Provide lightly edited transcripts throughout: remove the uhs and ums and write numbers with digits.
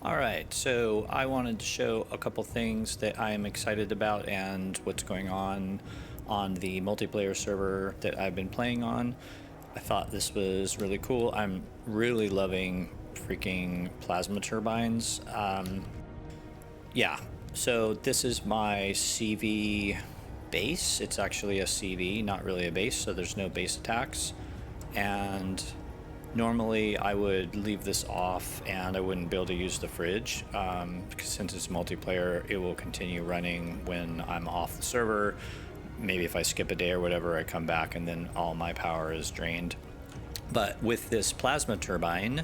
Alright, so I wanted to show a couple things that I am excited about and what's going on the multiplayer server that I've been playing on. I thought this was really cool. I'm really loving freaking plasma turbines. Yeah, so this is my CV base. It's actually a CV, not really a base, so there's no base attacks. And normally I would leave this off and I wouldn't be able to use the fridge because since it's multiplayer, it will continue running when I'm off the server. Maybe if I skip a day or whatever, I come back and then all my power is drained. But with this plasma turbine,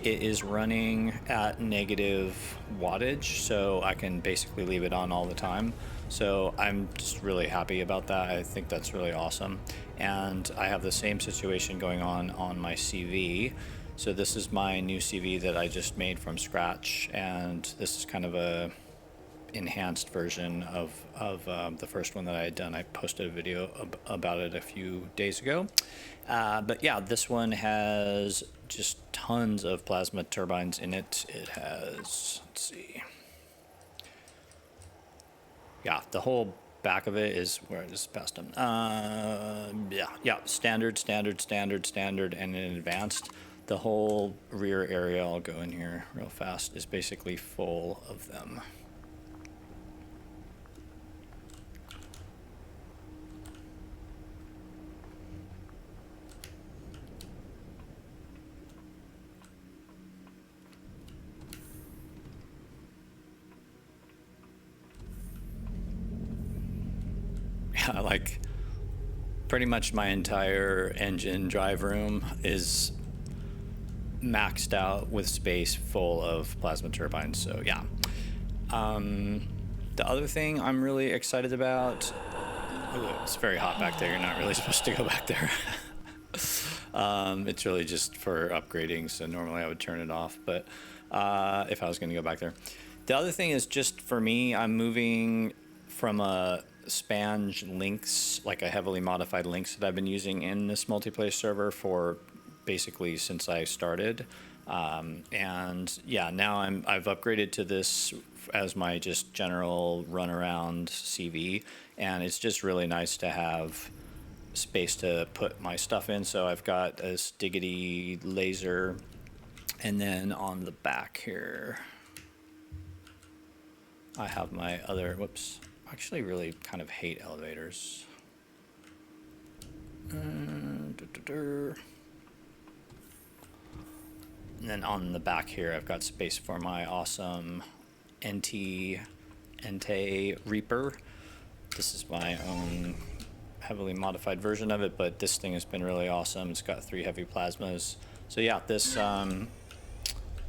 it is running at negative wattage, so I can basically leave it on all the time. So I'm just really happy about that. I think that's really awesome. And I have the same situation going on my CV. So this is my new CV that I just made from scratch, and this is kind of a enhanced version of the first one that I had done. I posted a video about it a few days ago. But yeah, this one has just tons of plasma turbines in it. It has, let's see. Yeah, the whole back of it is where it is past them. Yeah, standard, and in advanced. The whole rear area, I'll go in here real fast, is basically full of them. Yeah, like pretty much my entire engine drive room is maxed out with space full of plasma turbines. So yeah. The other thing I'm really excited about, it's very hot back there. You're not really supposed to go back there. It's really just for upgrading. So normally I would turn it off, but if I was going to go back there. The other thing is just for me, I'm moving from a Spange links, like a heavily modified links that I've been using in this multiplayer server for basically since I started. And yeah, now I've upgraded to this as my just general run around CV, and it's just really nice to have space to put my stuff in. So I've got this diggity laser, and then on the back here I have my other, whoops, actually really kind of hate elevators. And then on the back here I've got space for my awesome Ente Reaper. This is my own heavily modified version of it, but this thing has been really awesome. It's got 3 heavy plasmas. So yeah, this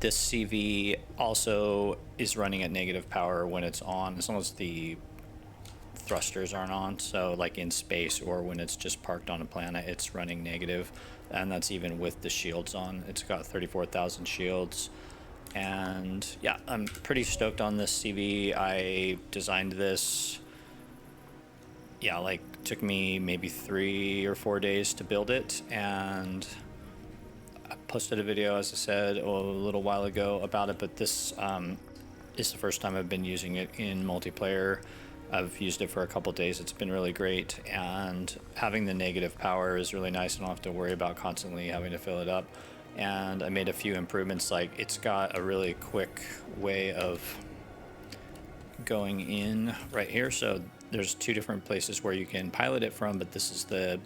CV also is running at negative power when it's on, as long as the thrusters aren't on. So like in space or when it's just parked on a planet, it's running negative, and that's even with the shields on. It's got 34,000 shields, and yeah, I'm pretty stoked on this CV. I designed this, yeah, like took me maybe 3 or 4 days to build it, and I posted a video, as I said, a little while ago about it, but this is the first time I've been using it in multiplayer. I've used it for a couple days. It's been really great, and having the negative power is really nice. I don't have to worry about constantly having to fill it up. And I made a few improvements, like it's got a really quick way of going in right here. So there's 2 different places where you can pilot it from, but this is the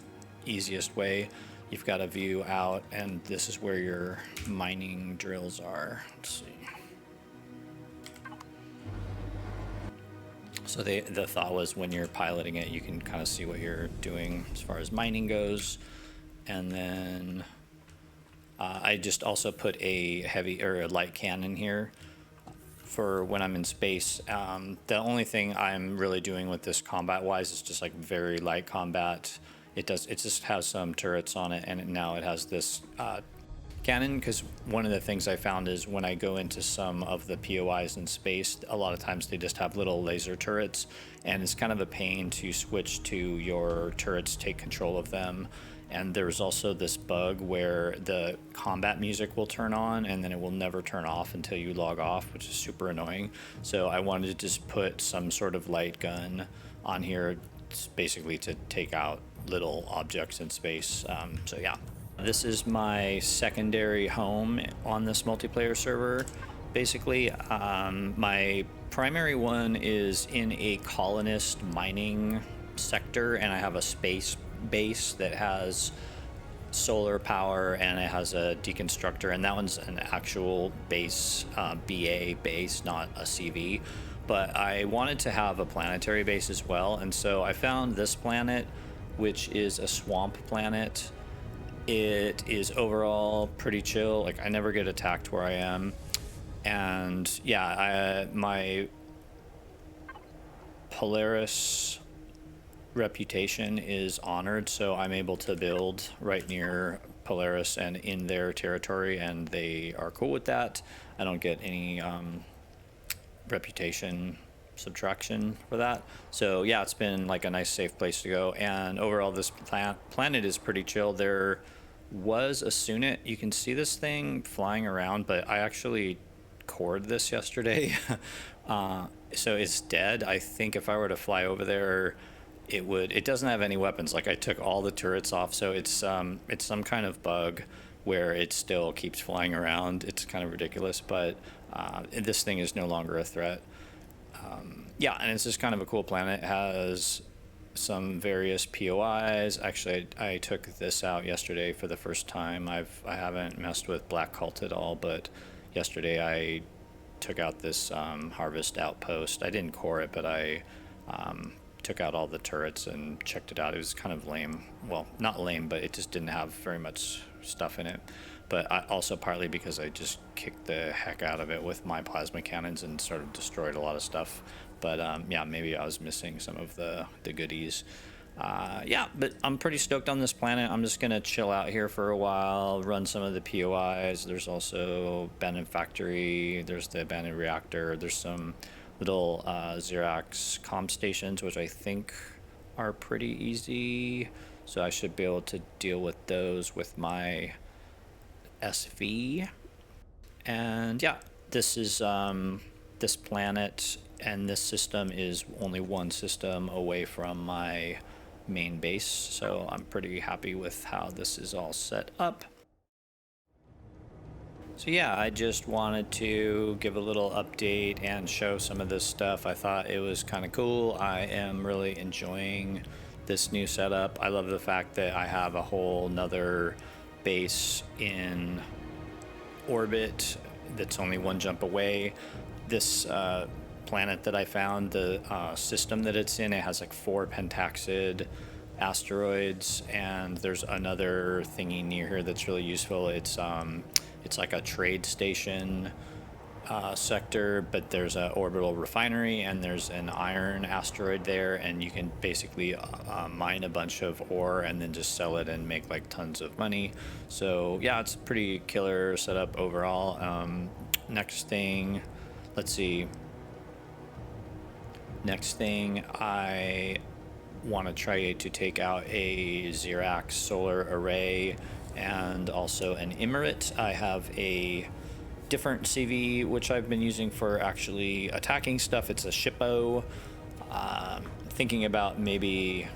easiest way. You've got a view out, and this is where your mining drills are. Let's see. So the thought was when you're piloting it, you can kind of see what you're doing as far as mining goes. And then I just also put a heavy or a light cannon here for when I'm in space. The only thing I'm really doing with this combat wise is just like very light combat. It just has some turrets on it, and now it has this cannon, because one of the things I found is when I go into some of the POIs in space, a lot of times they just have little laser turrets, and it's kind of a pain to switch to your turrets, take control of them, And there's also this bug where the combat music will turn on and then it will never turn off until you log off, which is super annoying. So I wanted to just put some sort of light gun on here, basically to take out little objects in space. So yeah, this is my secondary home on this multiplayer server. Basically, my primary one is in a colonist mining sector, and I have a space base that has solar power and it has a deconstructor, and that one's an actual base, BA base, not a CV. But I wanted to have a planetary base as well, and so I found this planet, which is a swamp planet. It is overall pretty chill. Like, I never get attacked where I am. And yeah, my Polaris reputation is honored, so I'm able to build right near Polaris and in their territory, and they are cool with that. I don't get any reputation subtraction for that. So yeah, it's been like a nice safe place to go, and overall this planet is pretty chill. There was a Sunit. You can see this thing flying around, but I actually cored this yesterday. So it's dead. I think if I were to fly over there, it doesn't have any weapons. Like, I took all the turrets off, so it's some kind of bug where it still keeps flying around. It's kind of ridiculous, but this thing is no longer a threat. Yeah, and it's just kind of a cool planet. It has some various POIs. Actually, I took this out yesterday for the first time. I haven't messed with Black Cult at all, but yesterday I took out this Harvest Outpost. I didn't core it, but I took out all the turrets and checked it out. It was kind of lame. Well, not lame, but it just didn't have very much stuff in it. But also partly because I just kicked the heck out of it with my plasma cannons and sort of destroyed a lot of stuff. But yeah, maybe I was missing some of the goodies. Yeah, but I'm pretty stoked on this planet. I'm just gonna chill out here for a while, run some of the POIs. There's also abandoned factory. There's the abandoned reactor. There's some little Xerax comm stations, which I think are pretty easy. So I should be able to deal with those with my SV. And yeah, this is this planet, and this system is only one system away from my main base, so I'm pretty happy with how this is all set up. So yeah, I just wanted to give a little update and show some of this stuff. I thought it was kind of cool. I am really enjoying this new setup. I love the fact that I have a whole nother base in orbit that's only one jump away. This planet that I found, the system that it's in, it has like 4 pentaxid asteroids, and there's another thingy near here that's really useful. It's like a trade station sector, but there's an orbital refinery, and there's an iron asteroid there, and you can basically mine a bunch of ore and then just sell it and make like tons of money. So yeah, it's a pretty killer setup overall. Next thing, let's see. Next thing, I want to try to take out a Xerax solar array and also an Emirate. I have a different CV which I've been using for actually attacking stuff. It's a Shippo. Thinking about maybe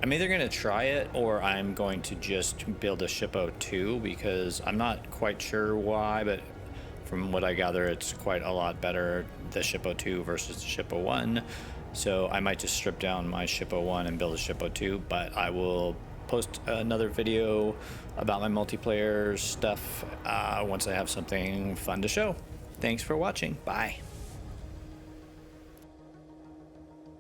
I'm either going to try it or I'm going to just build a Shippo 2, because I'm not quite sure why, but from what I gather, it's quite a lot better, the Shippo 2 versus the Shippo 1. So I might just strip down my Shippo 1 and build a Shippo 2, but I will post another video about my multiplayer stuff once I have something fun to show. Thanks for watching. Bye.